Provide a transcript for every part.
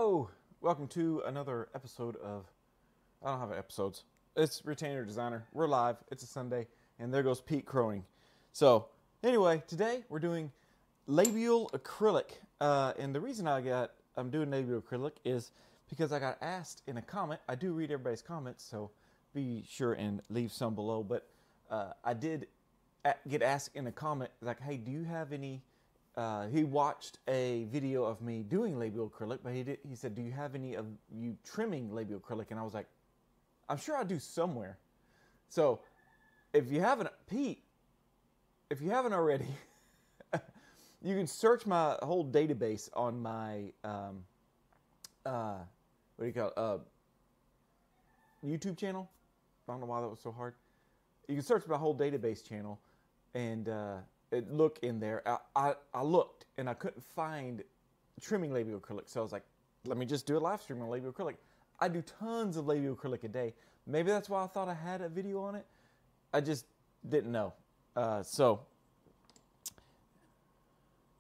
Hello! Welcome to another episode of, I don't have episodes. It's Retainer Designer. We're live. It's a Sunday. And there goes Pete crowing. So, anyway, today we're doing Labial Acrylic. And the reason I'm doing Labial Acrylic is because I got asked in a comment. I do read everybody's comments, so be sure and leave some below. But I did get asked in a comment, like, hey, do you have any... he watched a video of me doing labial acrylic, but he said, do you have any of you trimming labial acrylic? And I was like, I'm sure I do somewhere. So if you haven't, Pete, if you haven't already, you can search my whole database on my, what do you call it? YouTube channel. I don't know why that was so hard. You can search my whole database channel and, look in there. I looked and I couldn't find trimming labial acrylic, so I was like, let me just do a live stream on labial acrylic. I do tons of labial acrylic a day. Maybe that's why I thought I had a video on it. I just didn't know. So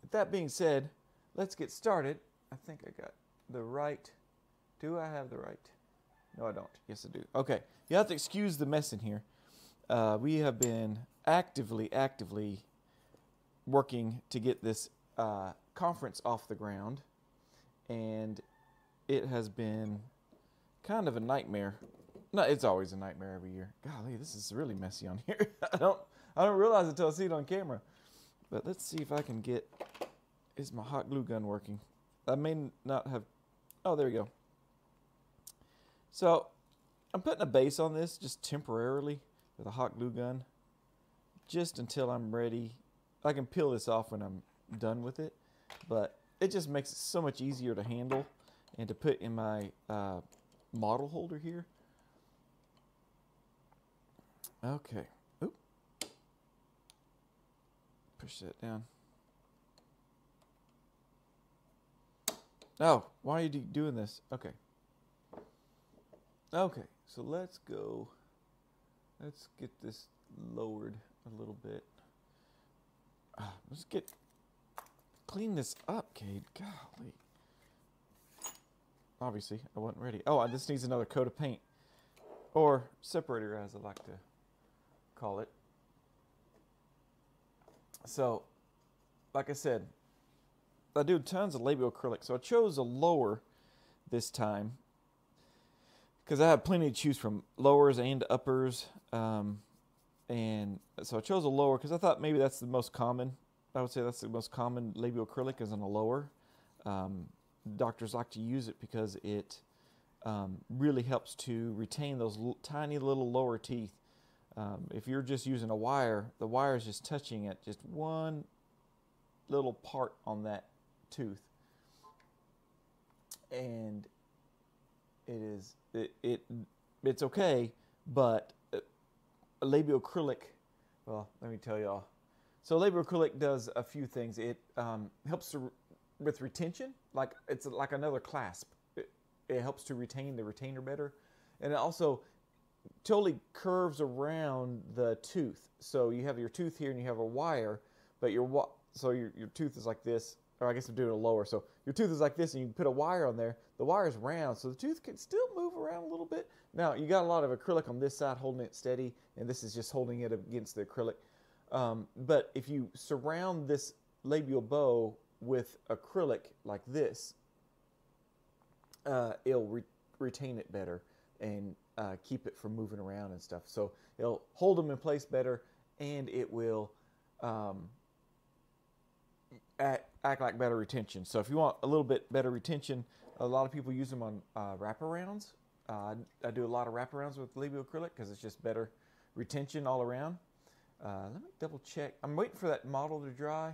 with that being said, let's get started. I think I got the right. Do I have the right? No, I don't. Yes, I do. Okay, you have to excuse the mess in here. We have been actively working to get this conference off the ground, and it has been kind of a nightmare. No, it's always a nightmare every year. Golly, this is really messy on here. I don't realize it until I see it on camera. But let's see if I can get. Is my hot glue gun working? I may not have. Oh, there we go. So I'm putting a base on this just temporarily with a hot glue gun, just until I'm ready. I can peel this off when I'm done with it, but it just makes it so much easier to handle and to put in my model holder here. Okay. Oop. Push that down. Oh, why are you doing this? Okay. Okay, so let's go. Let's get this lowered a little bit. Let's clean this up, Cade. Golly. Obviously, I wasn't ready. Oh, this needs another coat of paint. Or separator, as I like to call it. So, like I said, I do tons of labial acrylic. So I chose a lower this time, because I have plenty to choose from, lowers and uppers. And so I chose a lower because I thought maybe that's the most common. I would say that's the most common labial acrylic is on a lower. Doctors like to use it because it really helps to retain those tiny little lower teeth. If you're just using a wire, the wire is just touching it, just one little part on that tooth. And it's okay, but labial acrylic, well, let me tell y'all. So labial acrylic does a few things. It helps with retention, like it's like another clasp. It helps to retain the retainer better, and it also totally curves around the tooth. So you have your tooth here, and you have a wire, but your tooth is like this. Or I guess I'm doing a lower. So your tooth is like this, and you put a wire on there. The wire is round, so the tooth can still move around a little bit. Now, you got a lot of acrylic on this side holding it steady, and this is just holding it against the acrylic. But if you surround this labial bow with acrylic like this, it'll retain it better and keep it from moving around and stuff. So it'll hold them in place better, and it will... act like better retention. So if you want a little bit better retention, a lot of people use them on wraparounds. I do a lot of wraparounds with labial acrylic because it's just better retention all around. Let me double check. I'm waiting for that model to dry,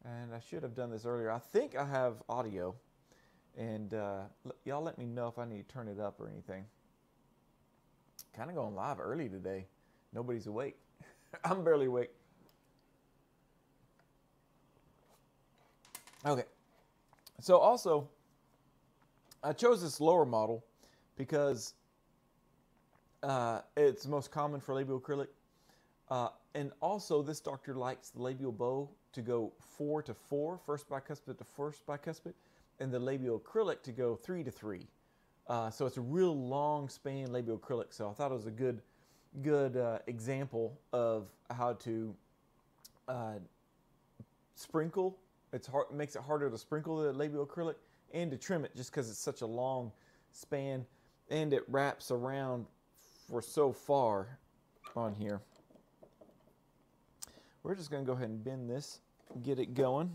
and I should have done this earlier. I think I have audio, and y'all let me know if I need to turn it up or anything. Kind of going live early today. Nobody's awake. I'm barely awake. Okay, so also, I chose this lower model because it's the most common for labial acrylic. And also, this doctor likes the labial bow to go 4 to 4, first bicuspid to first bicuspid. and the labial acrylic to go 3 to 3. So it's a real long span labial acrylic. So I thought it was a good example of how to sprinkle. It makes it harder to sprinkle the labial acrylic and to trim it just because it's such a long span, and it wraps around for so far on here. We're just going to go ahead and bend this, get it going.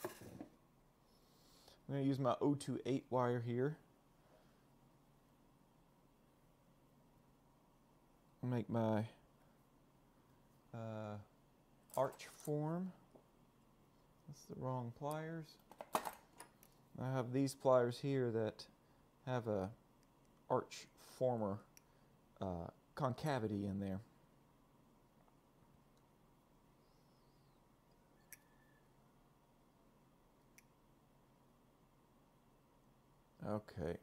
I'm going to use my 028 wire here. Make my arch form. That's the wrong pliers. I have these pliers here that have a arch former concavity in there. Okay.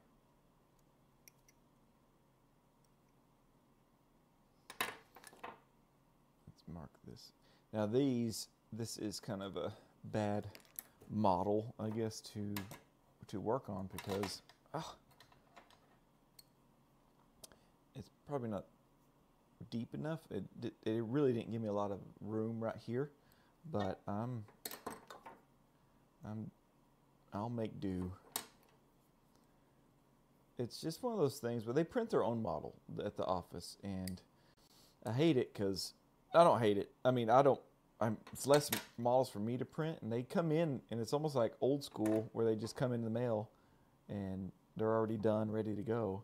Let's mark this. Now this is kind of a bad model, I guess, to work on because it's probably not deep enough. It really didn't give me a lot of room right here, but I'll make do. It's just one of those things where they print their own model at the office, and I hate it because I don't hate it. I mean, it's less models for me to print, and they come in, and it's almost like old school where they just come in the mail, and they're already done, ready to go.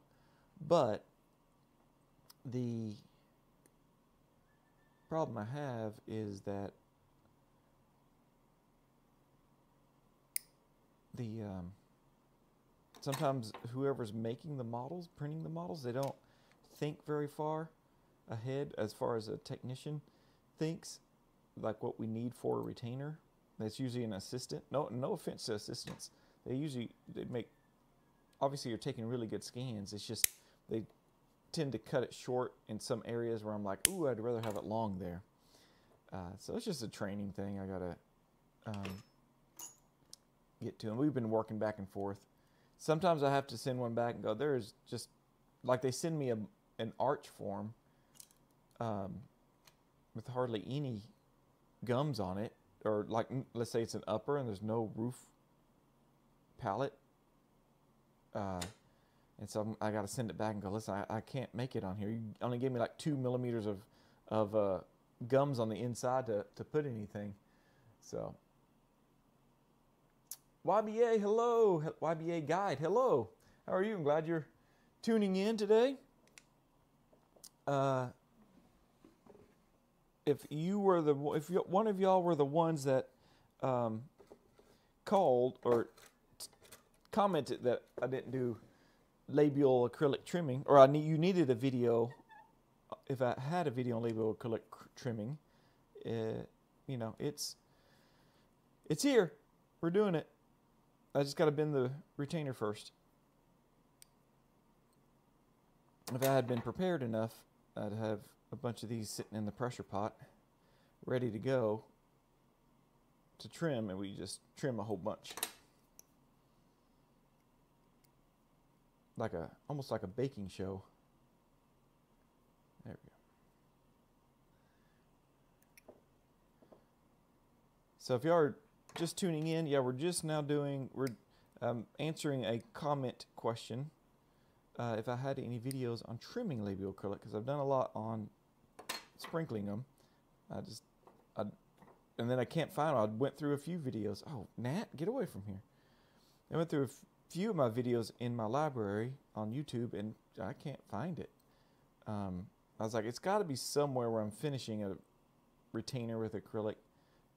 But the problem I have is that sometimes whoever's making the models, printing the models, they don't think very far ahead as far as a technician thinks, like what we need for a retainer. That's usually an assistant. No offense to assistants. They make, obviously you're taking really good scans. It's just they tend to cut it short in some areas where I'm like, ooh, I'd rather have it long there. So it's just a training thing I gotta get to. And we've been working back and forth. Sometimes I have to send one back and go, there's just, like they send me an arch form with hardly any gums on it, or like, let's say it's an upper and there's no roof pallet. And so I got to send it back and go, listen, I can't make it on here. You only gave me like 2 millimeters of gums on the inside to put anything. So YBA, hello. YBA Guide, hello. How are you? I'm glad you're tuning in today. If one of y'all were the ones that called or commented that I didn't do labial acrylic trimming, or you needed a video, if I had a video on labial acrylic trimming, you know, it's here. We're doing it. I just got to bend the retainer first. If I had been prepared enough, I'd have a bunch of these sitting in the pressure pot, ready to go to trim, and we just trim a whole bunch. Almost like a baking show. There we go. So if y'all are just tuning in, yeah, we're just now answering a comment question. If I had any videos on trimming labial acrylic, because I've done a lot on sprinkling them. And then I can't find them. I went through a few videos. Oh, Nat, get away from here. I went through a few of my videos in my library on YouTube, and I can't find it. I was like, it's got to be somewhere where I'm finishing a retainer with acrylic,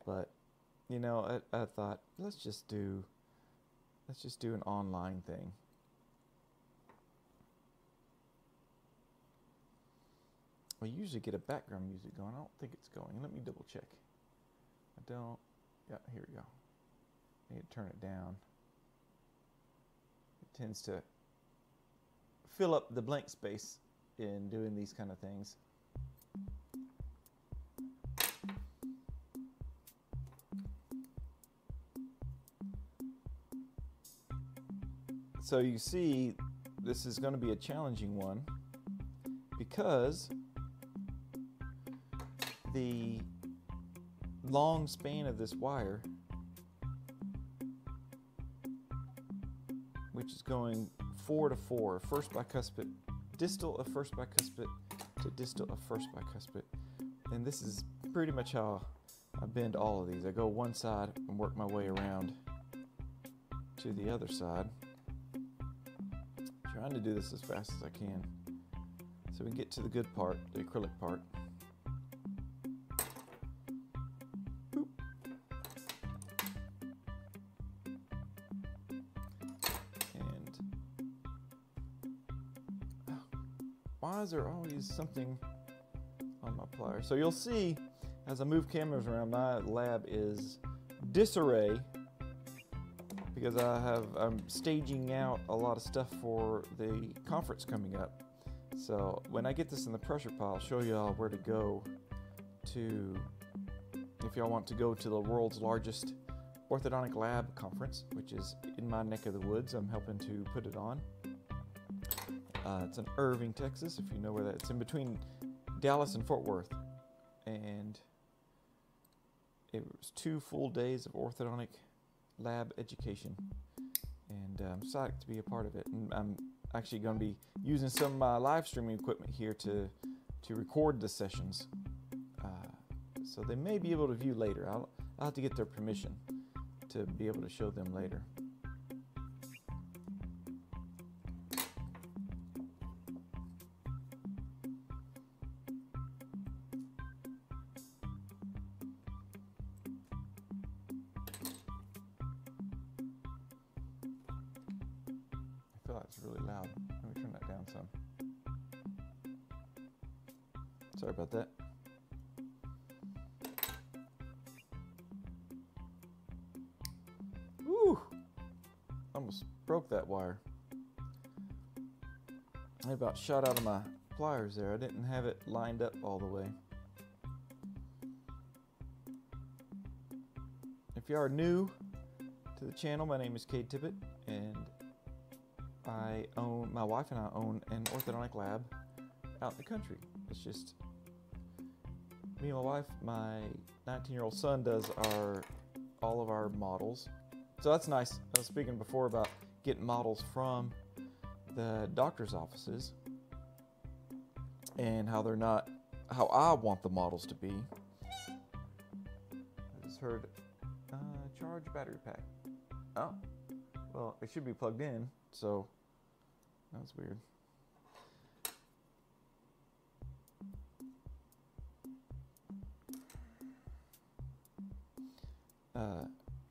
but you know, I thought let's just do an online thing. We usually get a background music going. I don't think it's going. Let me double check. I don't. Yeah, here we go. I need to turn it down. It tends to fill up the blank space in doing these kind of things. So you see, this is going to be a challenging one because the long span of this wire, which is going 4 to 4, first bicuspid, distal of first bicuspid to distal of first bicuspid. And this is pretty much how I bend all of these. I go one side and work my way around to the other side. Trying to do this as fast as I can so we can get to the good part, the acrylic part. Boop. And why is there always something on my pliers? So you'll see as I move cameras around, my lab is disarray because I'm staging out a lot of stuff for the conference coming up. So when I get this in the pressure pile, I'll show y'all where to go to, if y'all want to go to the world's largest orthodontic lab conference, which is in my neck of the woods. I'm helping to put it on. It's in Irving, Texas, if you know where that is. It's in between Dallas and Fort Worth. And it was 2 full days of orthodontic lab education, and I'm psyched to be a part of it. And I'm actually going to be using some of my live streaming equipment here to record the sessions, so they may be able to view later. I'll have to get their permission to be able to show them later. It's really loud. Let me turn that down some. Sorry about that. Woo! Almost broke that wire. I about shot out of my pliers there. I didn't have it lined up all the way. If you are new to the channel, my name is Cade Tippett, and my wife and I own an orthodontic lab out in the country. It's just me and my wife. My 19-year-old son does all of our models. So that's nice. I was speaking before about getting models from the doctor's offices and how they're not how I want the models to be. I just heard charge battery pack. Oh, well, it should be plugged in, so that's weird.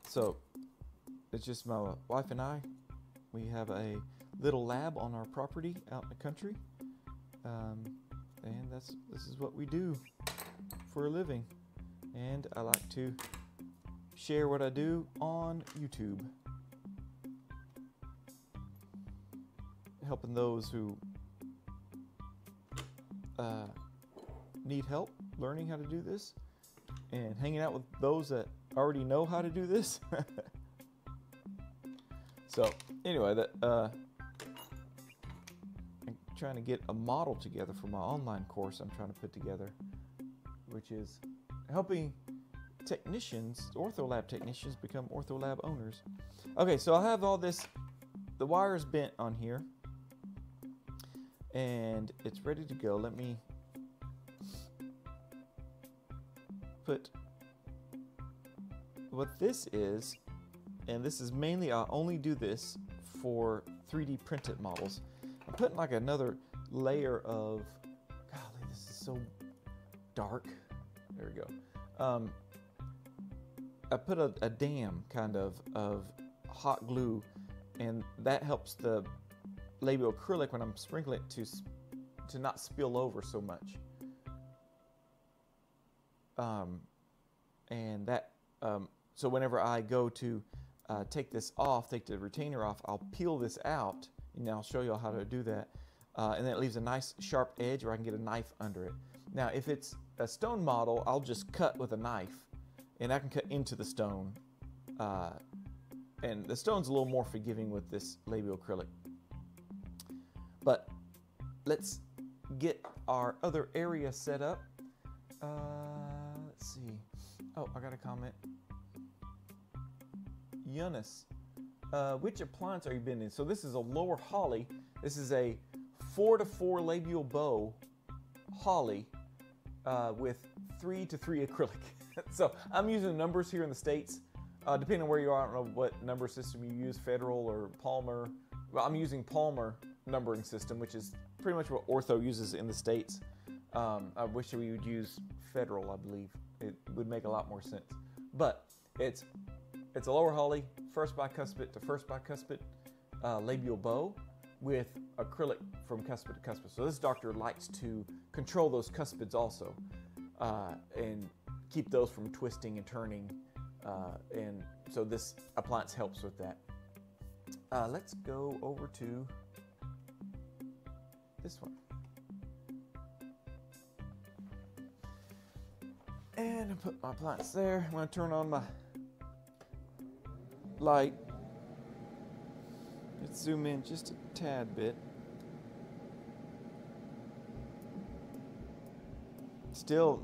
So it's just my wife and I. We have a little lab on our property out in the country, and this is what we do for a living. And I like to share what I do on YouTube, helping those who need help learning how to do this, and hanging out with those that already know how to do this. So anyway, I'm trying to get a model together for my online course I'm trying to put together, which is helping technicians, ortho lab technicians, become ortho lab owners. Okay, so I have all this, the wire is bent on here, and it's ready to go. Let me put what this is, and this is mainly, I only do this for 3D printed models. I'm putting like another layer of, golly, this is so dark. There we go. I put a dam kind of hot glue, and that helps the labial acrylic when I'm sprinkling it to not spill over so much. And that so whenever I go to take this off, take the retainer off, I'll peel this out, and I'll show you how to do that. And then it leaves a nice sharp edge where I can get a knife under it. Now, if it's a stone model, I'll just cut with a knife, and I can cut into the stone. and the stone's a little more forgiving with this labial acrylic. But let's get our other area set up. Let's see. Oh, I got a comment. Eunice, which appliance are you bending? So this is a lower holly. This is a 4x4 labial bow holly with 3x3 acrylic. So I'm using numbers here in the States. Depending on where you are, I don't know what number system you use, Federal or Palmer. Well, I'm using Palmer numbering system, which is pretty much what Ortho uses in the States. I wish we would use Federal, I believe. It would make a lot more sense. But it's a lower holly, first bicuspid to first bicuspid labial bow with acrylic from cuspid to cuspid. So this doctor likes to control those cuspids also and keep those from twisting and turning. And so this appliance helps with that. Let's go over to this one. And I put my appliance there. I'm going to turn on my light. Let's zoom in just a tad bit. Still,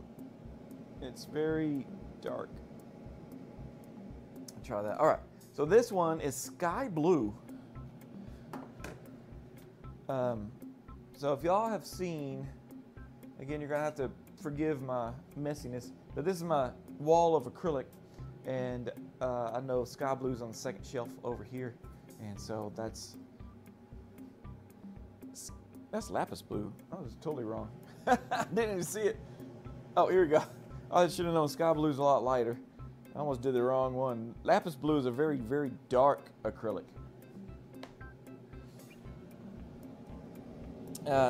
it's very dark. I'll try that. All right, so this one is sky blue. So if y'all have seen, again, you're gonna have to forgive my messiness, but this is my wall of acrylic, and I know sky blue's on the second shelf over here, and so that's lapis blue. I was totally wrong. Didn't even see it. Oh, here we go. I should have known sky blue's a lot lighter. I almost did the wrong one. Lapis blue is a very, very dark acrylic.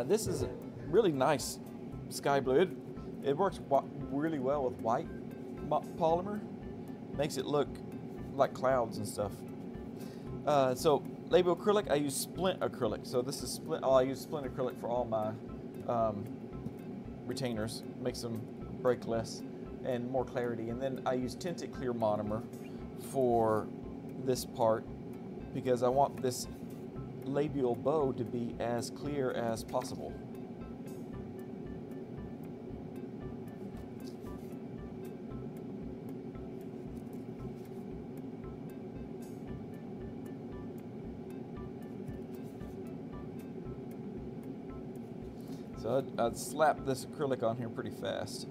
This is a really nice sky blue. It works really well with white polymer. Makes it look like clouds and stuff. So labial acrylic, I use splint acrylic. So this is splint. Oh, I use splint acrylic for all my retainers. Makes them break less and more clarity. And then I use tinted clear monomer for this part because I want this labial bow to be as clear as possible. So I'd slap this acrylic on here pretty fast.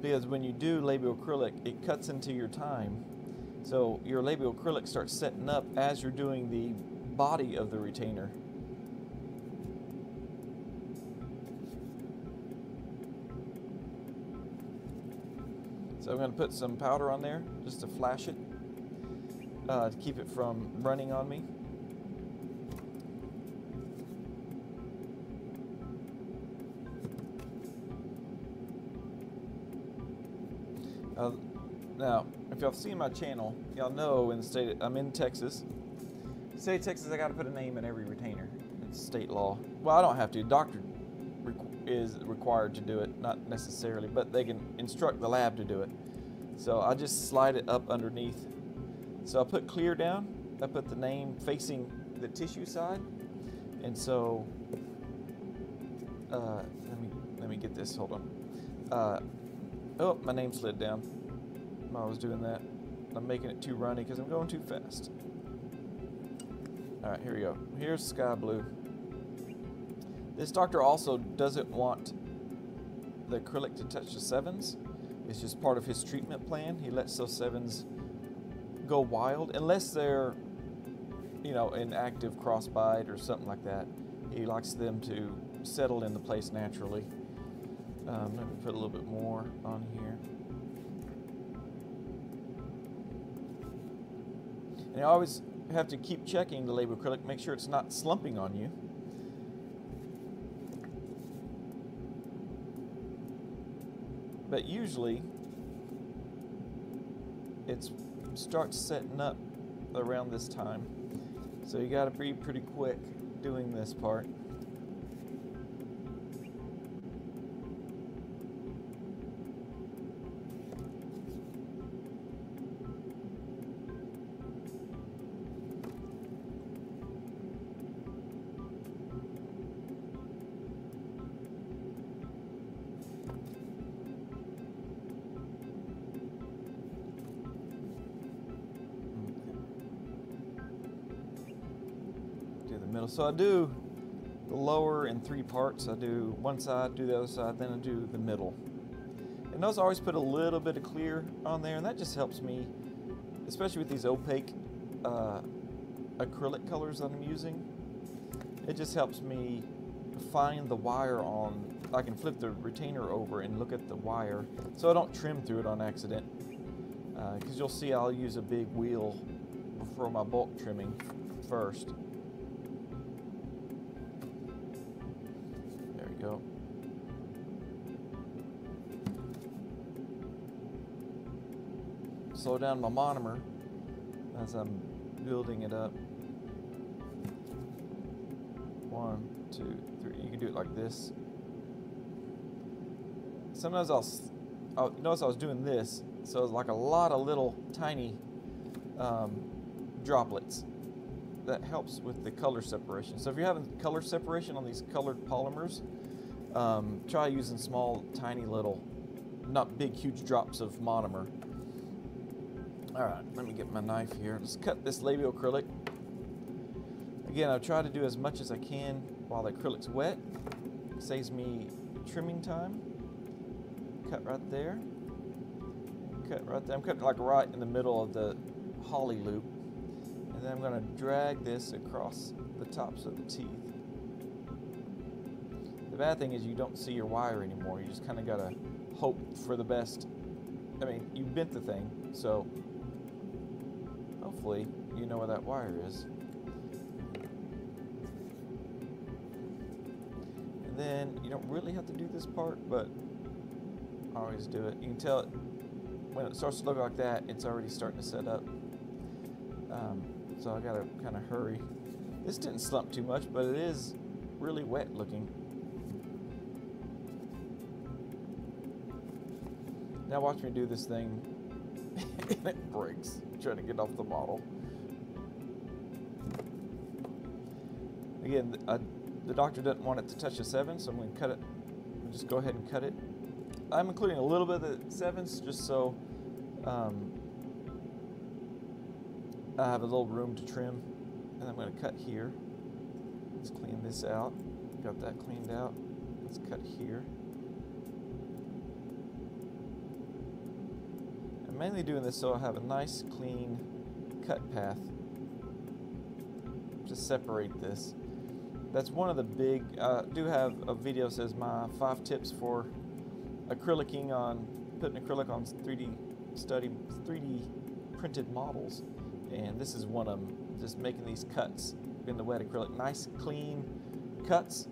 Because when you do labial acrylic, it cuts into your time. So your labial acrylic starts setting up as you're doing the body of the retainer. So I'm going to put some powder on there just to flash it, to keep it from running on me. Now, if y'all seen my channel, y'all know in the state I'm in Texas. The state of Texas, I got to put a name in every retainer. It's state law. Well, I don't have to. Doctor is required to do it, not necessarily, but they can instruct the lab to do it. So I just slide it up underneath. So I put clear down. I put the name facing the tissue side, and so let me get this. Hold on. Oh, my name slid down. I was doing that. I'm making it too runny because I'm going too fast. All right, here we go. Here's sky blue. This doctor also doesn't want the acrylic to touch the sevens. It's just part of his treatment plan. He lets those sevens go wild unless they're, you know, in active crossbite or something like that. He likes them to settle into place naturally. Let me put a little bit more on here. And you always have to keep checking the labial acrylic, make sure it's not slumping on you. But usually, it starts setting up around this time. So you gotta be pretty quick doing this part. middle. So I do the lower in 3 parts. I do one side, do the other side, then I do the middle. And notice I always put a little bit of clear on there, and that just helps me, especially with these opaque acrylic colors that I'm using. It just helps me find the wire on. I can flip the retainer over and look at the wire so I don't trim through it on accident. Because you'll see I'll use a big wheel for my bulk trimming first. There we go. Slow down my monomer as I'm building it up. 1, 2, 3. You can do it like this. Sometimes I'll notice I was doing this, so it's like a lot of little tiny droplets. That helps with the color separation. So if you're having color separation on these colored polymers, try using small, tiny little, not big, huge drops of monomer. All right, let me get my knife here. Let's cut this labial acrylic. Again, I'll try to do as much as I can while the acrylic's wet. Saves me trimming time. Cut right there. Cut right there. I'm cutting like right in the middle of the holly loop. And then I'm going to drag this across the tops of the teeth. The bad thing is you don't see your wire anymore. You just kind of got to hope for the best. I mean, you bent the thing, so hopefully you know where that wire is. And then you don't really have to do this part, but I always do it. You can tell it when it starts to look like that, it's already starting to set up. So I gotta kind of hurry. This didn't slump too much, but it is really wet looking. Now watch me do this thing, and it breaks trying to get off the model. Again, the doctor doesn't want it to touch a 7, so I'm going to cut it. Just go ahead and cut it. I'm including a little bit of the 7s just so I have a little room to trim. And I'm going to cut here. Let's clean this out. Got that cleaned out. Let's cut here. I'm mainly doing this so I have a nice clean cut path to separate this. That's one of the big, I do have a video that says my 5 tips for acrylicing on, putting acrylic on 3D printed models. And this is one of them, just making these cuts in the wet acrylic. Nice clean cuts.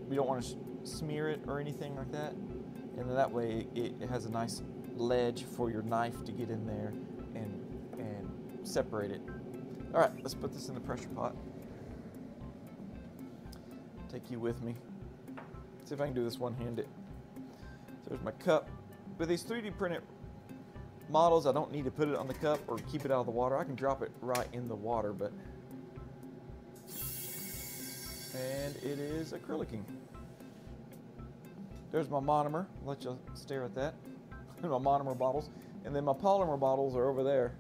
We don't want to smear it or anything like that. And then that way it has a nice ledge for your knife to get in there and separate it. All right, let's put this in the pressure pot. Take you with me. See if I can do this one-handed. So there's my cup. With these 3D printed models, I don't need to put it on the cup or keep it out of the water. I can drop it right in the water, but and it is acrylicing. There's my monomer. I'll let you stare at that. My monomer bottles, and then my polymer bottles are over there.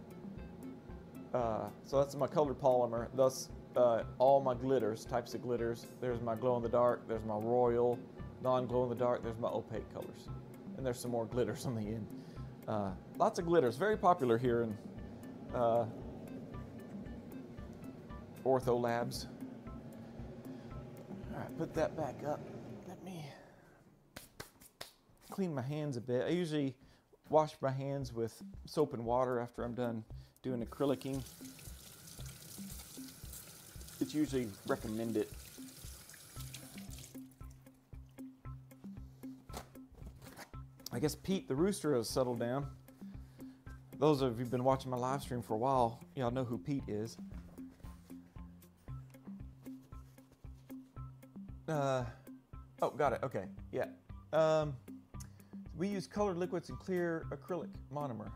So that's my colored polymer. Thus, all my glitters, types of glitters. There's my glow-in-the-dark. There's my royal, non-glow-in-the-dark. There's my opaque colors, and there's some more glitters on the end. Lots of glitters. Very popular here in Ortho Labs. All right, put that back up. Let me clean my hands a bit. I usually wash my hands with soap and water after I'm done doing acrylicing. It's usually recommended. I guess Pete the rooster has settled down. Those of you who've been watching my live stream for a while, y'all know who Pete is. Oh, got it. Okay, yeah. We use colored liquids and clear acrylic monomer.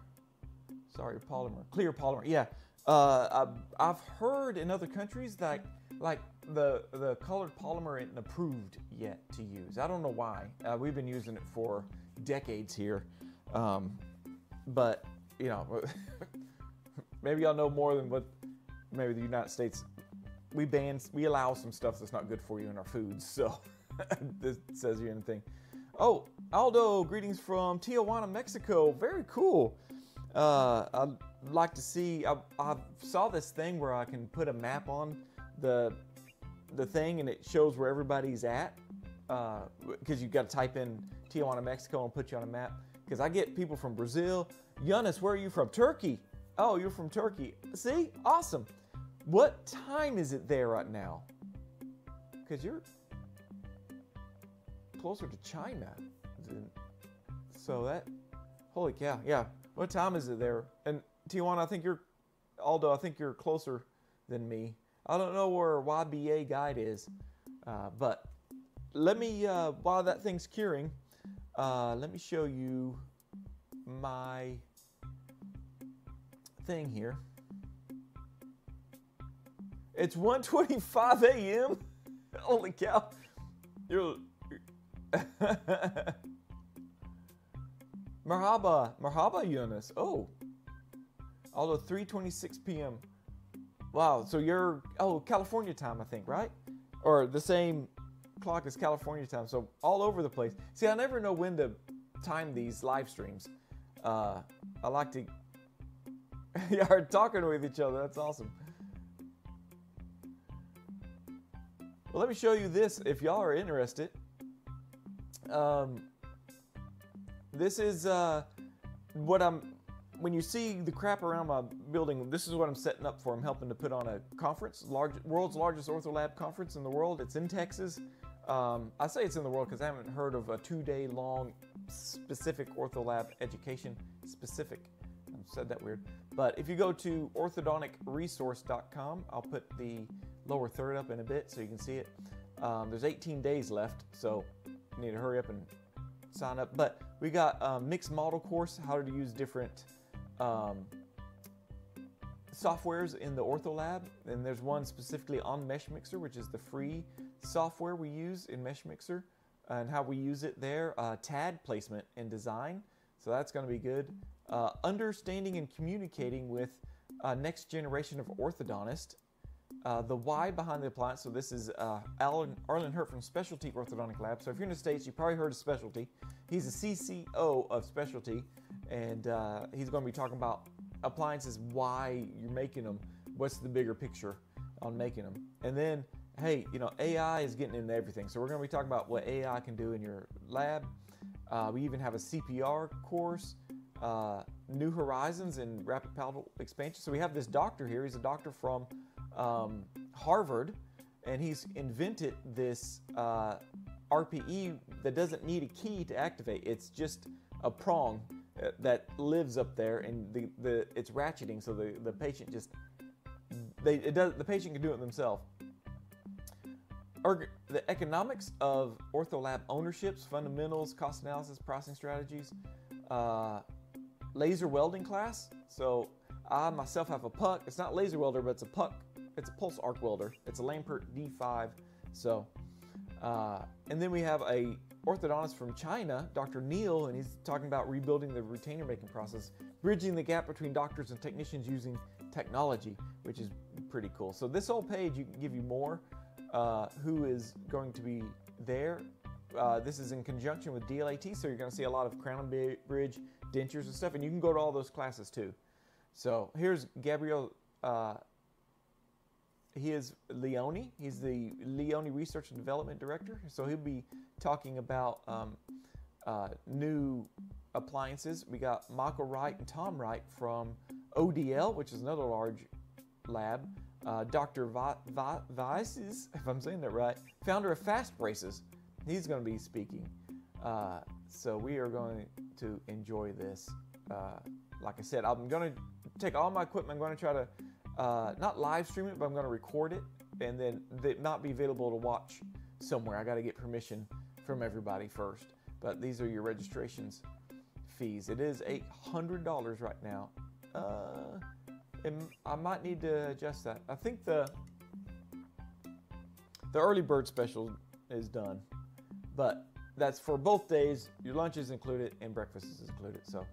Sorry, polymer. Clear polymer. Yeah. I've heard in other countries that like the colored polymer isn't approved yet to use. I don't know why. We've been using it for decades here, but you know, maybe y'all know more than what maybe the United States we allow some stuff that's not good for you in our foods. So this says here anything. Oh, Aldo, greetings from Tijuana, Mexico. Very cool. I'd like to see. I saw this thing where I can put a map on the thing and it shows where everybody's at. Because you've got to type in Tijuana, Mexico, and put you on a map. Because I get people from Brazil. Giannis, where are you from? Turkey. Oh, you're from Turkey. See? Awesome. What time is it there right now? Because you're closer to China. So that, holy cow, yeah. What time is it there? And Tijuana, I think you're closer than me. I don't know where YBA Guide is, but let me, while that thing's curing, let me show you my thing here. It's 1:25 a.m. Holy cow. You're Marhaba Yunus. Oh. Although 3:26 p.m. Wow, so you're California time, I think, right? Or the same clock as California time. So all over the place. See, I never know when to time these live streams. I like to are talking with each other. That's awesome. Well, let me show you this if y'all are interested. This is when you see the crap around my building, this is what I'm setting up for. I'm helping to put on a conference, world's largest ortho lab conference in the world. It's in Texas. I say it's in the world because I haven't heard of a 2-day long specific ortho lab education specific. I said that weird. But if you go to orthodonticresource.com, I'll put the lower third up in a bit so you can see it. There's 18 days left, so you need to hurry up and sign up. But we got a mixed model course, how to use different softwares in the ortho lab. And there's one specifically on Mesh Mixer, which is the free software we use in Mesh Mixer, and how we use it there. TAD placement and design, so that's going to be good. Understanding and communicating with next generation of orthodontists. The why behind the appliance. So this is Arlen Hurt from Specialty Orthodontic Lab. So if you're in the States, you probably heard of Specialty. He's a CCO of Specialty, and he's going to be talking about appliances, why you're making them, what's the bigger picture on making them. And then, hey, you know, AI is getting into everything. So we're going to be talking about what AI can do in your lab. We even have a CPR course, New Horizons and Rapid Palatal Expansion. So we have this doctor here. He's a doctor from Harvard, and he's invented this RPE that doesn't need a key to activate. It's just a prong that lives up there, and it's ratcheting, so the patient just the patient can do it themselves. The economics of ortho lab ownerships, fundamentals, cost analysis, pricing strategies, laser welding class. So I myself have a puck. It's not laser welder, but it's a puck. It's a pulse arc welder. It's a Lampert D5. So, and then we have a orthodontist from China, Dr. Neil, and he's talking about rebuilding the retainer making process, bridging the gap between doctors and technicians using technology, which is pretty cool. So this whole page, you can give you more who is going to be there. This is in conjunction with DLAT, so you're going to see a lot of crown and bridge, dentures and stuff, and you can go to all those classes too. So here's Gabriel. He is Leone. He's the Leone Research and Development Director. So he'll be talking about new appliances. We got Michael Wright and Tom Wright from ODL, which is another large lab. Dr. Weiss, if I'm saying that right, founder of Fast Braces. He's going to be speaking. So we are going to enjoy this. Like I said, I'm going to take all my equipment. I'm going to try to not live stream it, but I'm going to record it, and then it not be available to watch somewhere. I got to get permission from everybody first. But these are your registrations fees. It is $800 right now. And I might need to adjust that. I think the early bird special is done, but that's for both days. Your lunch is included and breakfast is included. So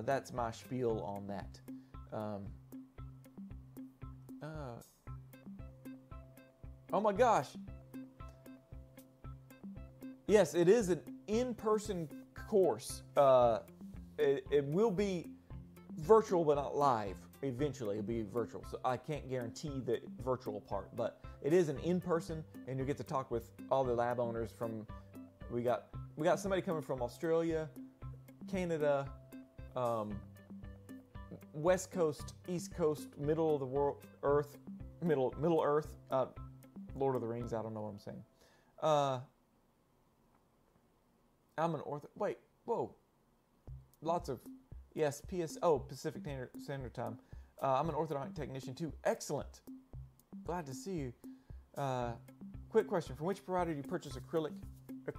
that's my spiel on that. Oh my gosh. Yes, it is an in-person course. It will be virtual, but not live. Eventually, it'll be virtual. So I can't guarantee the virtual part, but it is an in-person, and you get to talk with all the lab owners from. We got somebody coming from Australia, Canada, West Coast, East Coast, middle of the world, Earth, Middle Earth, Lord of the Rings. I don't know what I'm saying. I'm an ortho. Wait, whoa. Lots of, yes, Pacific Standard Time. I'm an orthodontic technician too. Excellent. Glad to see you. Quick question: from which provider do you purchase acrylic to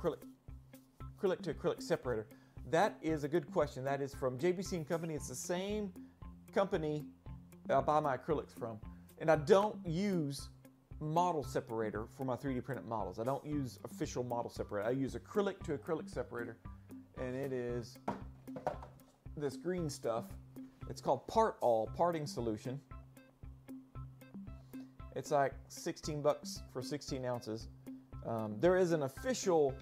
acrylic separator? That is a good question. That is from JBC and Company. It's the same company I buy my acrylics from, and I don't use model separator for my 3D printed models. I don't use official model separator. I use acrylic to acrylic separator, and it is this green stuff. It's called parting solution. It's like 16 bucks for 16 ounces. There is an official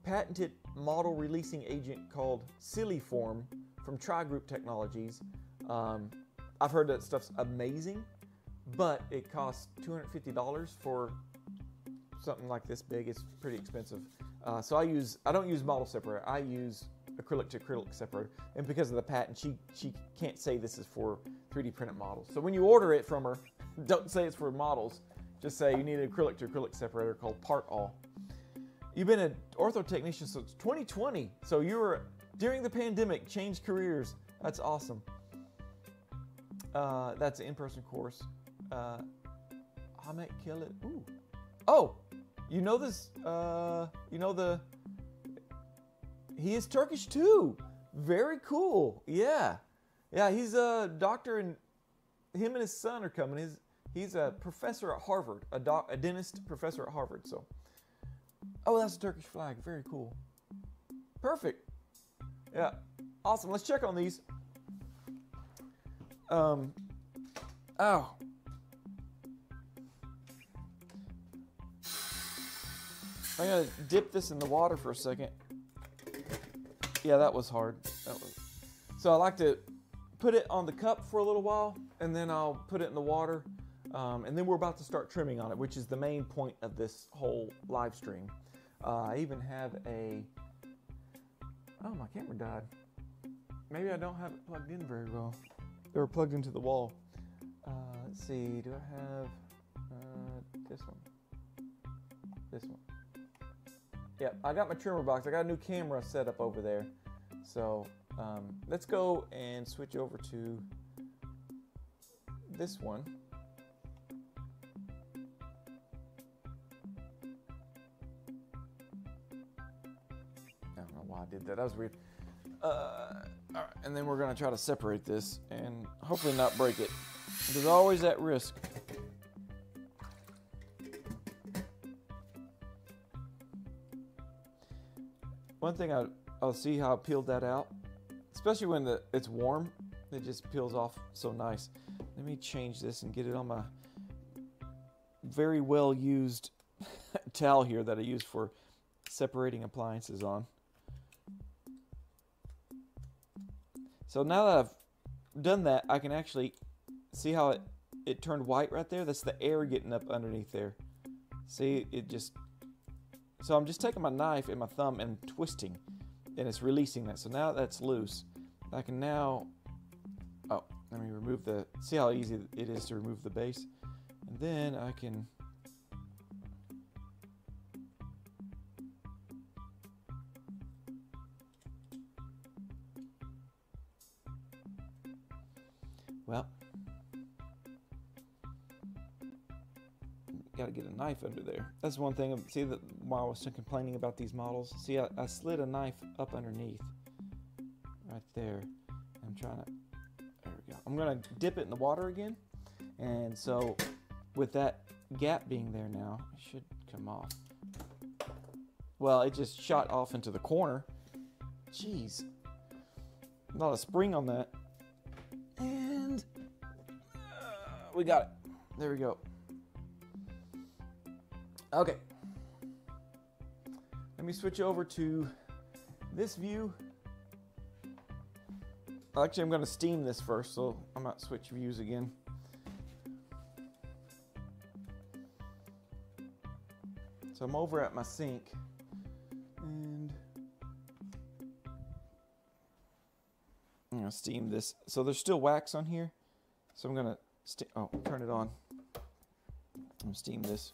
patented model releasing agent called Siliform from Tri-Group Technologies. I've heard that stuff's amazing, but it costs $250 for something like this big. It's pretty expensive. So I don't use model separator. I use acrylic to acrylic separator. And because of the patent, she can't say this is for 3D printed models. So when you order it from her, don't say it's for models. Just say you need an acrylic to acrylic separator called Part All. You've been an ortho technician since 2020. So you were, during the pandemic, changed careers. That's awesome. That's an in-person course. I might kill it. Ooh. Oh, you know this, he is Turkish too. Very cool. Yeah. Yeah, he's a doctor, and him and his son are coming. He's a professor at Harvard, a dentist professor at Harvard. So, oh, that's a Turkish flag. Very cool. Perfect. Yeah. Awesome. Let's check on these. Oh. I gotta dip this in the water for a second. Yeah, that was hard. So I like to put it on the cup for a little while, and then I'll put it in the water, and then we're about to start trimming on it, which is the main point of this whole live stream. I even have oh, my camera died. Maybe I don't have it plugged in very well. They were plugged into the wall. Let's see, do I have this one? This one. Yep, I got my trimmer box. I got a new camera set up over there. So let's go and switch over to this one. I don't know why I did that. That was weird. All right, and then we're going to try to separate this and hopefully not break it. There's always that risk. One thing I'll see how I peeled that out, especially when it's warm, it just peels off so nice. Let me change this and get it on my very well used towel here that I use for separating appliances on. So now that I've done that, I can actually see how it turned white right there. That's the air getting up underneath there. See, so I'm just taking my knife and my thumb and twisting, and it's releasing that. So now that's loose. I can now, oh, let me remove see how easy it is to remove the base. And then I can, well, got to get a knife under there. That's one thing. See that while I was complaining about these models. See, I slid a knife up underneath, right there. I'm trying to. There we go. I'm gonna dip it in the water again, and so with that gap being there now, it should come off. Well, it just shot off into the corner. Jeez, not a spring on that, and we got it. There we go. Okay. Let me switch over to this view. Actually, I'm going to steam this first, so I might switch views again. So I'm over at my sink, and I'm going to steam this. So there's still wax on here, so I'm going to turn it on. I'm going to steam this.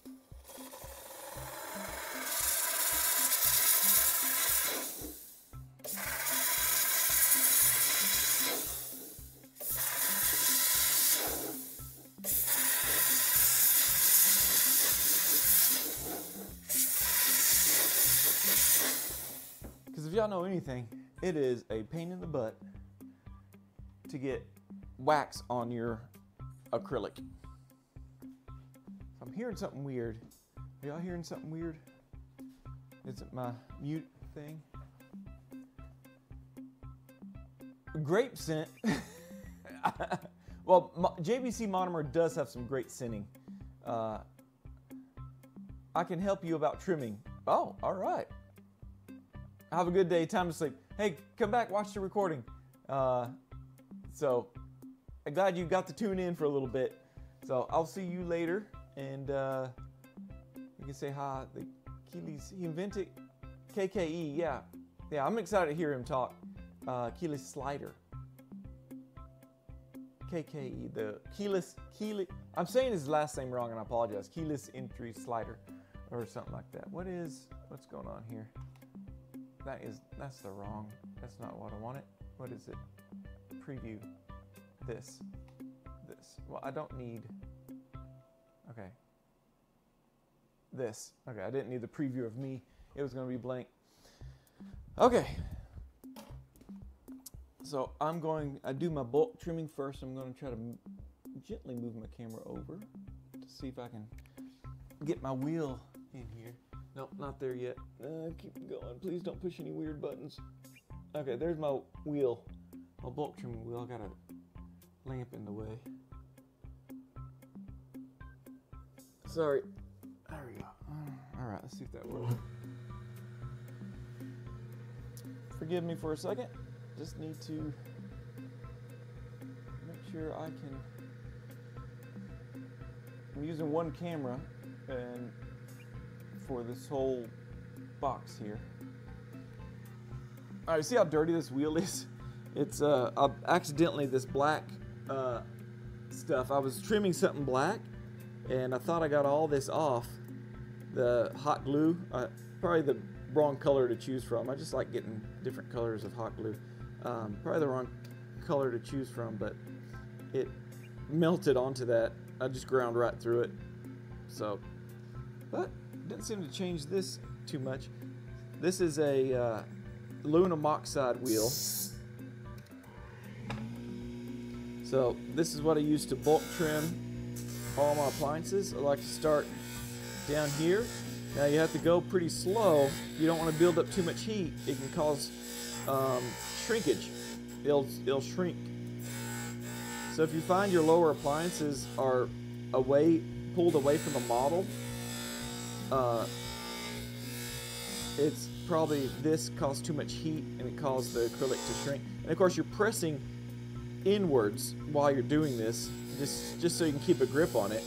Because if y'all know anything, it is a pain in the butt to get wax on your acrylic. I'm hearing something weird. Are y'all hearing something weird? Is it my mute thing? Grape scent. Well, JBC monomer does have some great scenting. I can help you about trimming. Oh, all right. Have a good day. Time to sleep. Hey, come back, watch the recording. So, I'm glad you got to tune in for a little bit. So, I'll see you later. And you can say hi. The Keely's, he invented KKE. Yeah. Yeah, I'm excited to hear him talk. Keyless slider. KKE. The keyless. I'm saying his last name wrong and I apologize. Keyless entry slider. Or something like that. What's going on here? That's not what I wanted. What is it? Preview. This. Well, I don't need, okay. This. Okay, I didn't need the preview of me. It was gonna be blank. Okay. So I do my bulk trimming first. I'm gonna try to gently move my camera over to see if I can get my wheel in here. Nope, not there yet. Keep going. Please don't push any weird buttons. Okay, there's my wheel. My bulk trimming wheel. I got a lamp in the way. Sorry. There we go. All right, let's see if that works. Forgive me for a second. Just need to make sure I can. I'm using one camera and for this whole box here. All right, see how dirty this wheel is? It's accidentally this black stuff. I was trimming something black and I thought I got all this off. The hot glue, probably the wrong color to choose from. I just like getting different colors of hot glue. Probably the wrong color to choose from, but it melted onto that. I just ground right through it. So, but didn't seem to change this too much. This is a aluminum oxide wheel. So this is what I use to bulk trim all my appliances. I like to start down here. Now you have to go pretty slow. You don't want to build up too much heat. It can cause shrinkage. It'll shrink. So if you find your lower appliances are pulled away from the model, it's probably this caused too much heat and it caused the acrylic to shrink. And of course you're pressing inwards while you're doing this, just so you can keep a grip on it.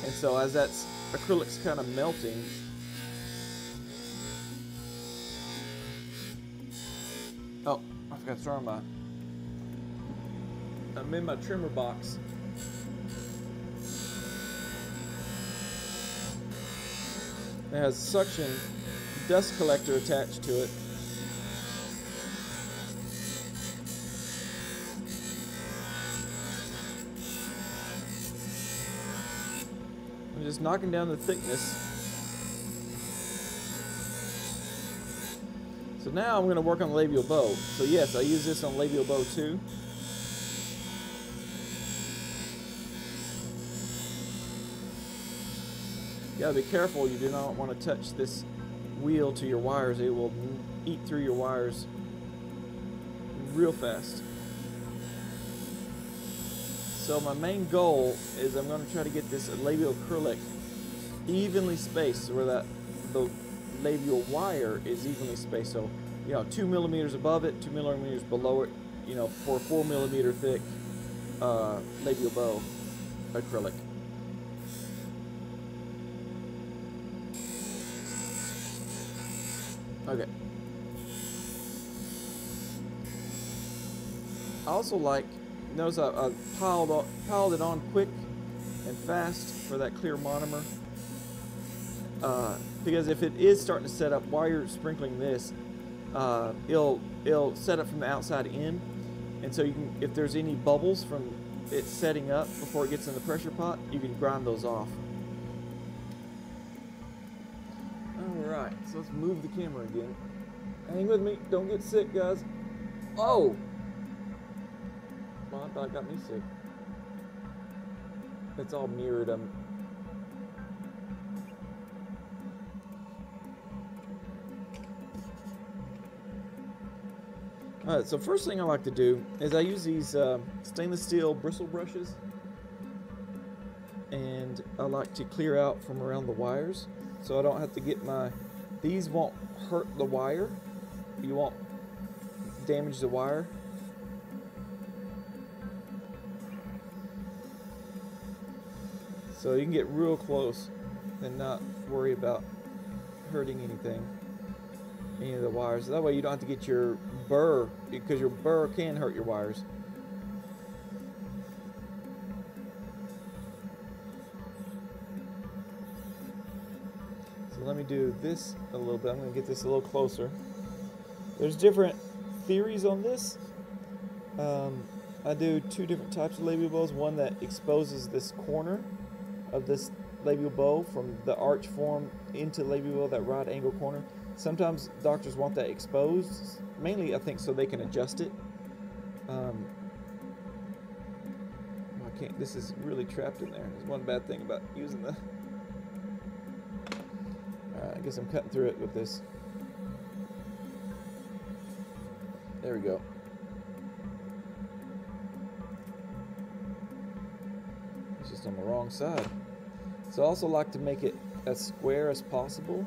And so as that acrylic's kind of melting, oh, I forgot to throw I'm in my trimmer box. It has suction dust collector attached to it. I'm just knocking down the thickness. So now I'm going to work on the labial bow. So yes, I use this on labial bow too. You gotta be careful, you do not want to touch this wheel to your wires. It will eat through your wires real fast. So my main goal is I'm going to try to get this labial acrylic evenly spaced, so where the labial wire is evenly spaced. So, 2 millimeters above it, 2 millimeters below it, for a 4 millimeter thick labial bow acrylic. Okay. I also notice I piled it on quick and fast for that clear monomer. Because if it is starting to set up while you're sprinkling this, it'll set up from the outside in, and so if there's any bubbles from it setting up before it gets in the pressure pot, you can grind those off. Alright, so let's move the camera again. Hang with me, don't get sick, guys. Oh! Well, I thought it got me sick. It's all mirrored. Alright, so first thing I like to do is I use these stainless steel bristle brushes, and I like to clear out from around the wires so I don't have to get these won't hurt the wire, you won't damage the wire. So you can get real close and not worry about hurting any of the wires. That way you don't have to get your burr, because your burr can hurt your wires. So let me do this a little bit. I'm going to get this a little closer. There's different theories on this. I do 2 different types of labial bows. One that exposes this corner of this labial bow from the arch form into labial bow, that right angle corner. Sometimes doctors want that exposed, mainly I think so they can adjust it. I can't, this is really trapped in there. There's one bad thing about using the... Alright, I guess I'm cutting through it with this. There we go. It's just on the wrong side. So I also like to make it as square as possible.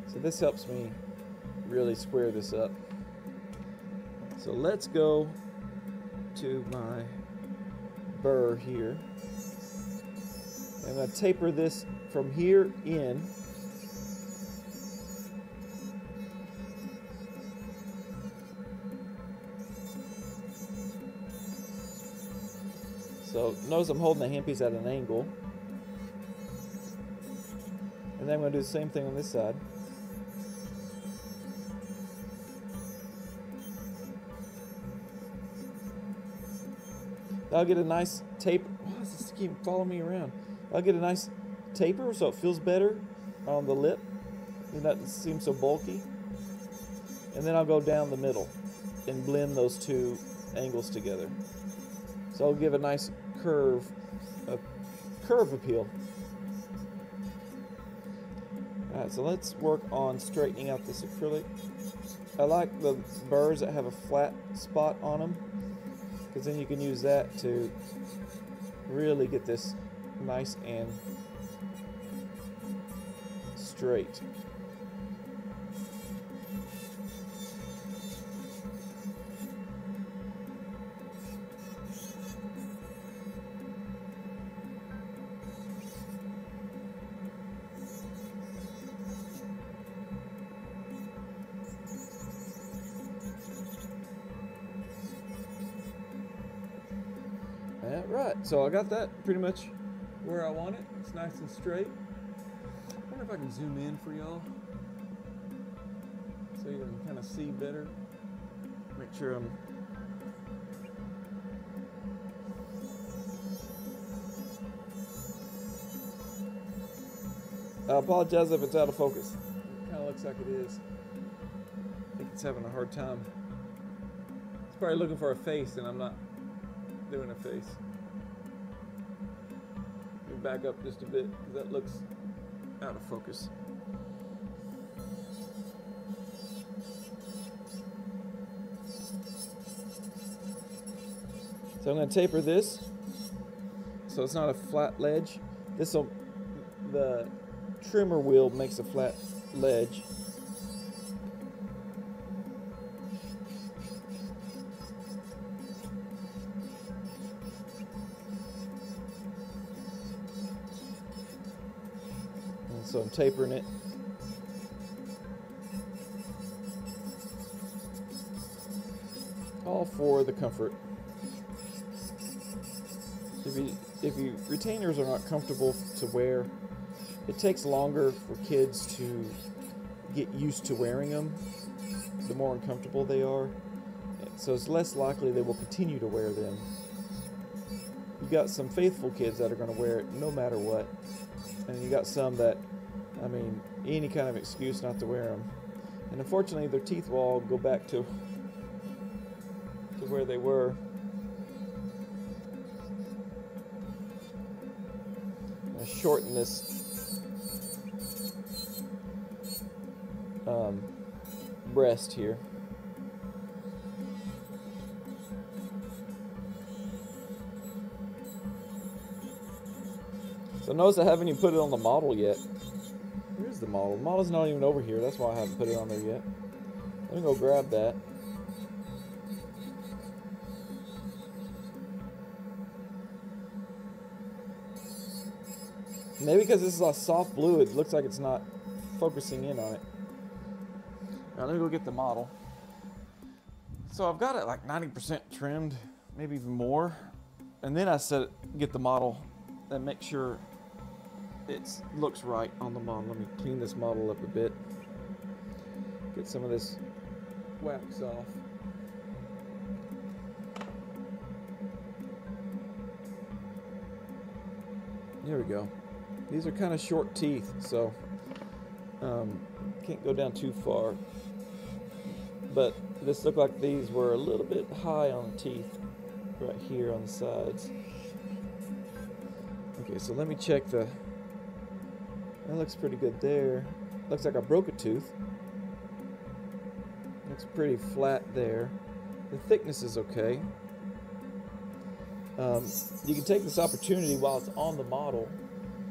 So this helps me really square this up. So let's go to my burr here. I'm going to taper this from here in. So notice I'm holding the handpiece at an angle. And then I'm going to do the same thing on this side. I'll get a nice taper. Why does this keep following me around? I'll get a nice taper so it feels better on the lip. It doesn't seem so bulky. And then I'll go down the middle and blend those 2 angles together. So I'll give a nice curve appeal. Alright, so let's work on straightening out this acrylic. I like the burrs that have a flat spot on them, because then you can use that to really get this nice and straight. Right, so I got that pretty much where I want it. It's nice and straight. I wonder if I can zoom in for y'all so you can kind of see better. Make sure I'm... I apologize if it's out of focus. It kind of looks like it is. I think it's having a hard time. It's probably looking for a face and I'm not doing a face. back up just a bit because that looks out of focus. So I'm going to taper this so it's not a flat ledge. The trimmer wheel makes a flat ledge. And so I'm tapering it. All for the comfort. If you retainers are not comfortable to wear, it takes longer for kids to get used to wearing them, the more uncomfortable they are. So it's less likely they will continue to wear them. You got some faithful kids that are going to wear it no matter what. And you got some that, I mean, any kind of excuse not to wear them. And unfortunately, their teeth will all go back to where they were. Shorten this breast here. So notice I haven't even put it on the model yet. Where's the model? The model's not even over here. That's why I haven't put it on there yet. Let me go grab that. Maybe because this is a soft blue, it looks like it's not focusing in on it. Now let me go get the model. So I've got it like 90% trimmed, maybe even more. And then I get the model and make sure it looks right on the model. Let me clean this model up a bit. Get some of this wax off. There we go. These are kind of short teeth, so can't go down too far. But this looked like these were a little bit high on the teeth right here on the sides. Okay, so let me check that looks pretty good there. Looks like I broke a tooth. Looks pretty flat there. The thickness is okay. You can take this opportunity while it's on the model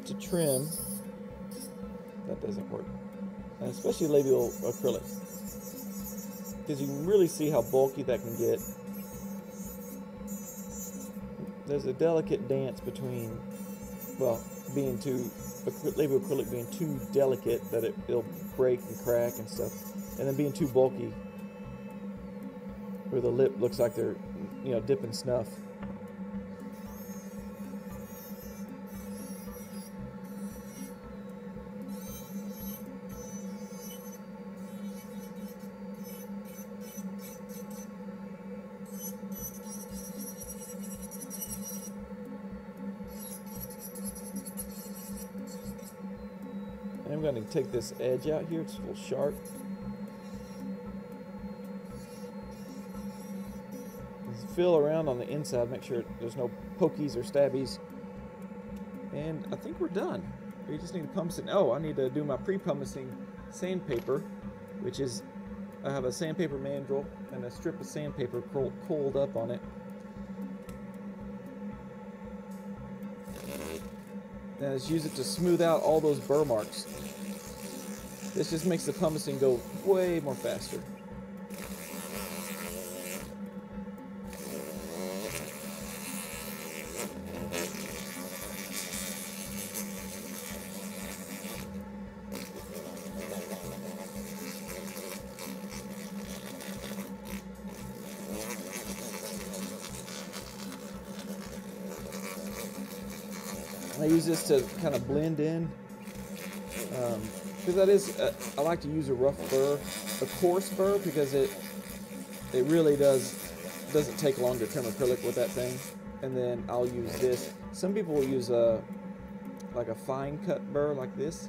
to trim. That doesn't work. And especially labial acrylic, because you can really see how bulky that can get. There's a delicate dance between, well, labial acrylic being too delicate that it'll break and crack and stuff, and then being too bulky where the lip looks like they're, dipping snuff. I'm going to take this edge out here, it's a little sharp. Just feel around on the inside, make sure there's no pokies or stabbies. And I think we're done. We just need to pumice it. Oh, I need to do my pre-pumicing sandpaper, which is, I have a sandpaper mandrel and a strip of sandpaper coiled up on it. And just use it to smooth out all those burr marks. This just makes the pumicing go way more faster. I use this to kind of blend in, because that is, I like to use a rough burr, a coarse burr, because it really doesn't take long to trim acrylic with that thing. And then I'll use this. Some people will use like a fine cut burr like this.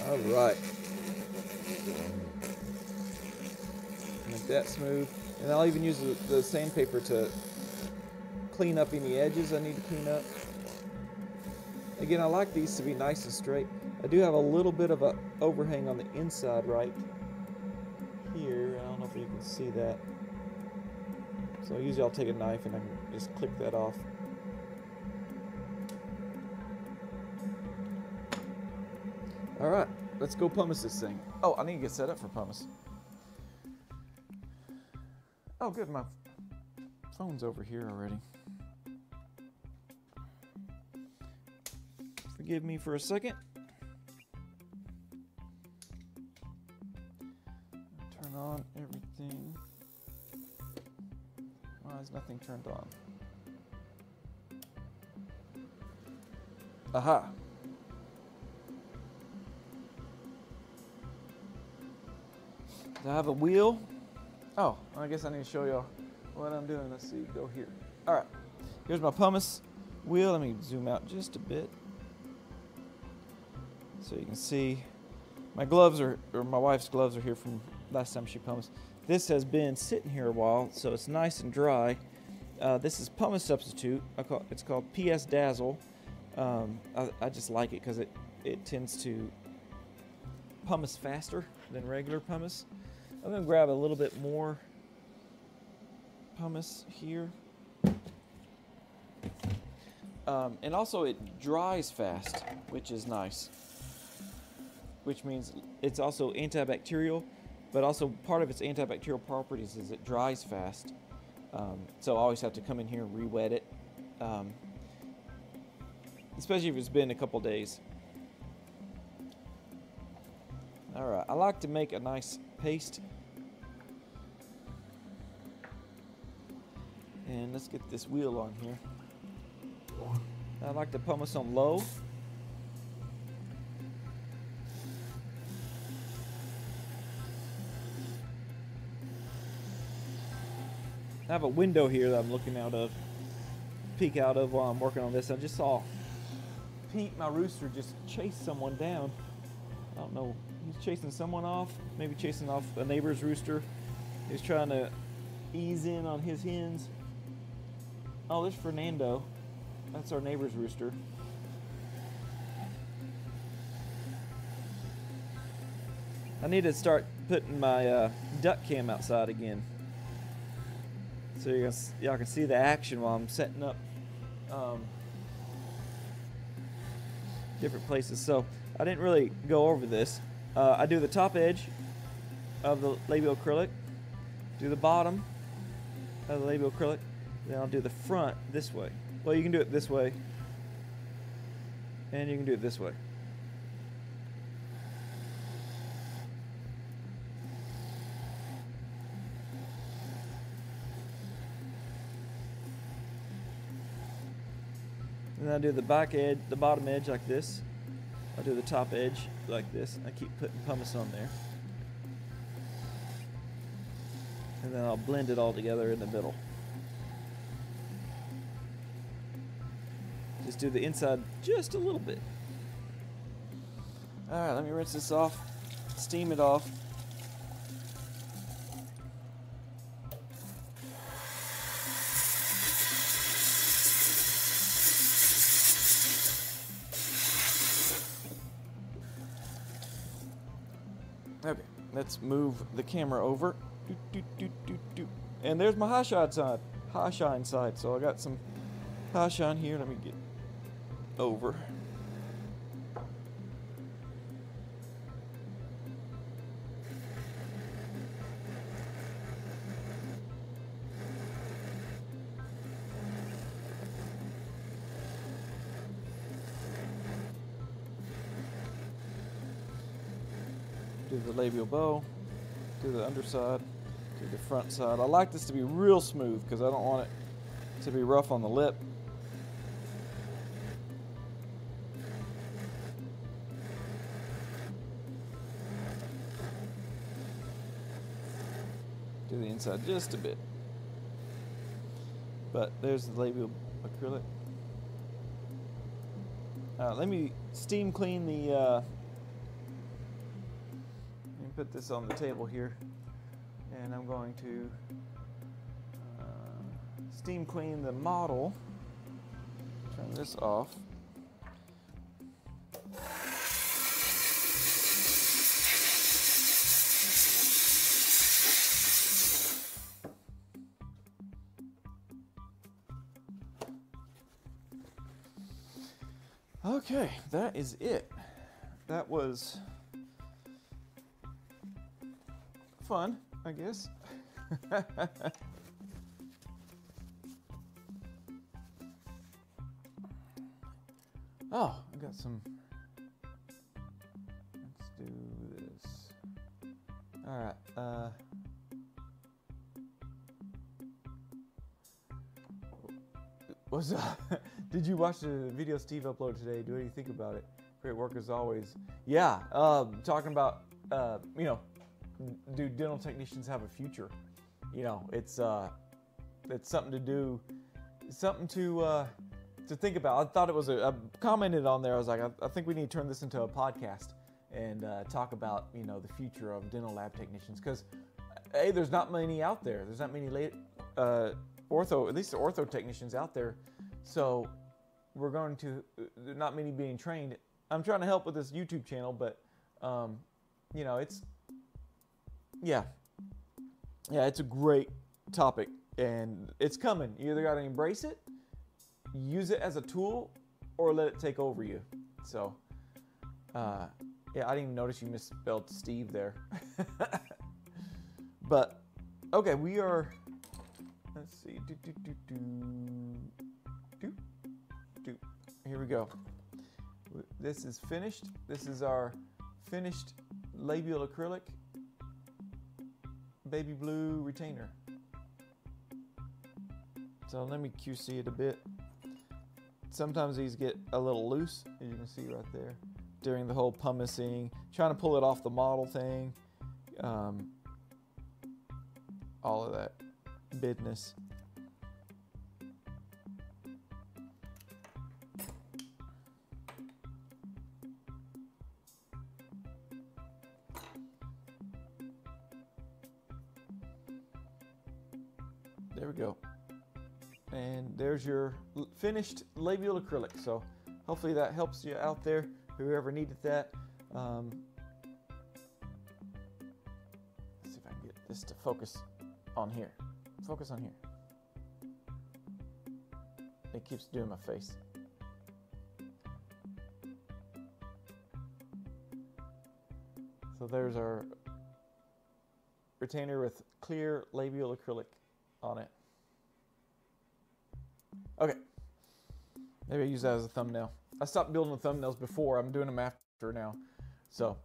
All right. Make that smooth. And I'll even use the sandpaper to clean up any edges I need to clean up. Again, I like these to be nice and straight. I do have a little bit of an overhang on the inside right here. I don't know if you can see that. So usually I'll take a knife and I can just click that off. All right, let's go pumice this thing. Oh, I need to get set up for pumice. Oh, good, my phone's over here already. Forgive me for a second. Turn on everything. Why is nothing turned on? Aha. Do I have a wheel? Oh, I guess I need to show y'all what I'm doing. Let's see, go here. All right, here's my pumice wheel. Let me zoom out just a bit so you can see. My gloves or my wife's gloves are here from last time she pumised. This has been sitting here a while, so it's nice and dry. This is pumice substitute. It's called PS Dazzle. I just like it because it tends to pumice faster than regular pumice. I'm going to grab a little bit more pumice here. And also it dries fast, which is nice. Which means it's also antibacterial, but also part of its antibacterial properties is it dries fast. So I always have to come in here and re-wet it, especially if it's been a couple days. All right, I like to make a nice paste. And let's get this wheel on here. I like to pumice on low. I have a window here that I'm looking out of, peek out of while I'm working on this. I just saw Pete, my rooster, just chase someone down. I don't know, he's chasing someone off, maybe chasing off a neighbor's rooster. He's trying to ease in on his hens. Oh, there's Fernando. That's our neighbor's rooster. I need to start putting my duck cam outside again, so y'all can see the action while I'm setting up different places. So I didn't really go over this. I do the top edge of the labial acrylic, do the bottom of the labial acrylic, then I'll do the front this way. Well, you can do it this way, and you can do it this way. And I do the back edge, the bottom edge like this. I do the top edge like this. I keep putting pumice on there. And then I'll blend it all together in the middle. Just do the inside just a little bit. All right, let me rinse this off, steam it off. Okay, let's move the camera over. And there's my high shine side. So I got some high shine here. Let me get over. Do the labial bow, do the underside, do the front side. I like this to be real smooth because I don't want it to be rough on the lip. Do the inside just a bit. But there's the labial acrylic. Let me steam clean the put this on the table here, and I'm going to steam clean the model. Turn this off. Okay, that is it. That was fun, I guess. Oh, I got some. Let's do this. All right. What's up? Did you watch the video Steve uploaded today? What do you think about it? Great work as always. Yeah. Talking about you know, do dental technicians have a future? You know, it's something to do, something to think about. I thought it was I commented on there. I was like, I think we need to turn this into a podcast and talk about, you know, the future of dental lab technicians, because hey, there's not many out there. There's not many ortho, at least the ortho technicians out there. So we're going to not many being trained. I'm trying to help with this YouTube channel, but you know, it's it's a great topic and it's coming. You either got to embrace it, use it as a tool, or let it take over you. So yeah, I didn't even notice you misspelled Steve there. But okay, we are, let's see, here we go. This is finished. This is our finished labial acrylic baby blue retainer. So let me QC it a bit. Sometimes these get a little loose, as you can see right there, during the whole pumicing, trying to pull it off the model thing, all of that business. There we go. And there's your finished labial acrylic. So hopefully that helps you out there, whoever needed that. Let's see if I can get this to focus on here. Focus on here. It keeps doing my face. So there's our retainer with clear labial acrylic on it. Okay, maybe I use that as a thumbnail. I stopped building the thumbnails before. I'm doing them after now. So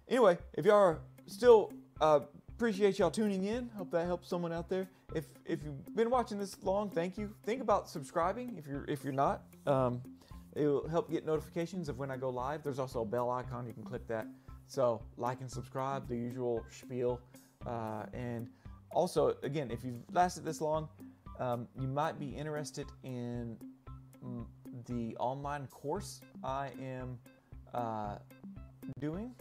anyway, if y'all are still, appreciate y'all tuning in. Hope that helps someone out there. If you've been watching this long, thank you. Think about subscribing if you're not. It will help get notifications of when I go live. There's also a bell icon. You can click that. So like and subscribe, the usual spiel. And also, again, if you've lasted this long, you might be interested in the online course I am doing,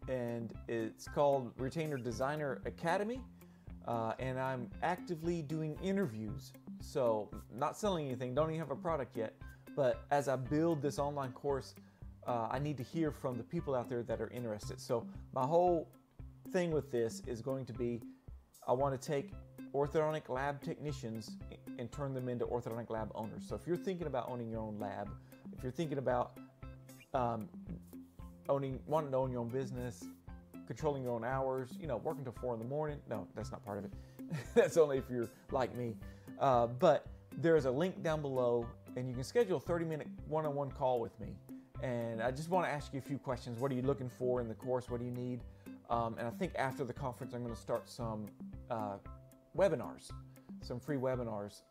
and it's called Retainer Designer Academy, and I'm actively doing interviews. So not selling anything, don't even have a product yet, but as I build this online course, I need to hear from the people out there that are interested. So my whole thing with this is going to be, I want to take orthodontic lab technicians and turn them into orthodontic lab owners. So if you're thinking about owning your own lab, if you're thinking about wanting to own your own business, controlling your own hours, you know, working till 4 in the morning. No, that's not part of it. That's only if you're like me. But there's a link down below, and you can schedule a 30-minute one-on-one call with me. And I just want to ask you a few questions. What are you looking for in the course? What do you need? And I think after the conference, I'm going to start some webinars, some free webinars,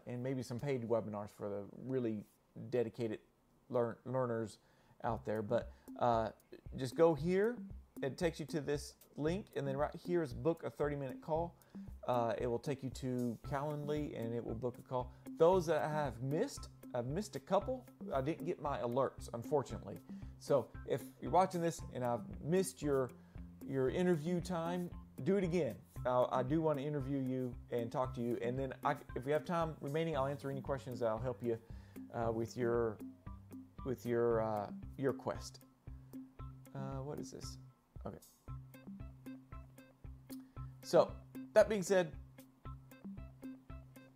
and maybe some paid webinars for the really dedicated learners out there. But just go here. It takes you to this link, and then right here is book a 30-minute call. It will take you to Calendly, and it will book a call. Those that I have missed, I've missed a couple. I didn't get my alerts, unfortunately. So if you're watching this and I've missed your interview time, do it again. I do want to interview you and talk to you, and then if we have time remaining, I'll answer any questions that'll help you with your quest. What is this? Okay. So that being said,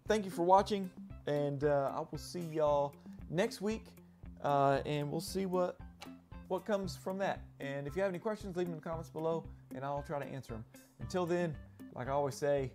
thank you for watching, and I will see y'all next week, and we'll see what comes from that. And if you have any questions, leave them in the comments below, and I'll try to answer them. Until then, like I always say,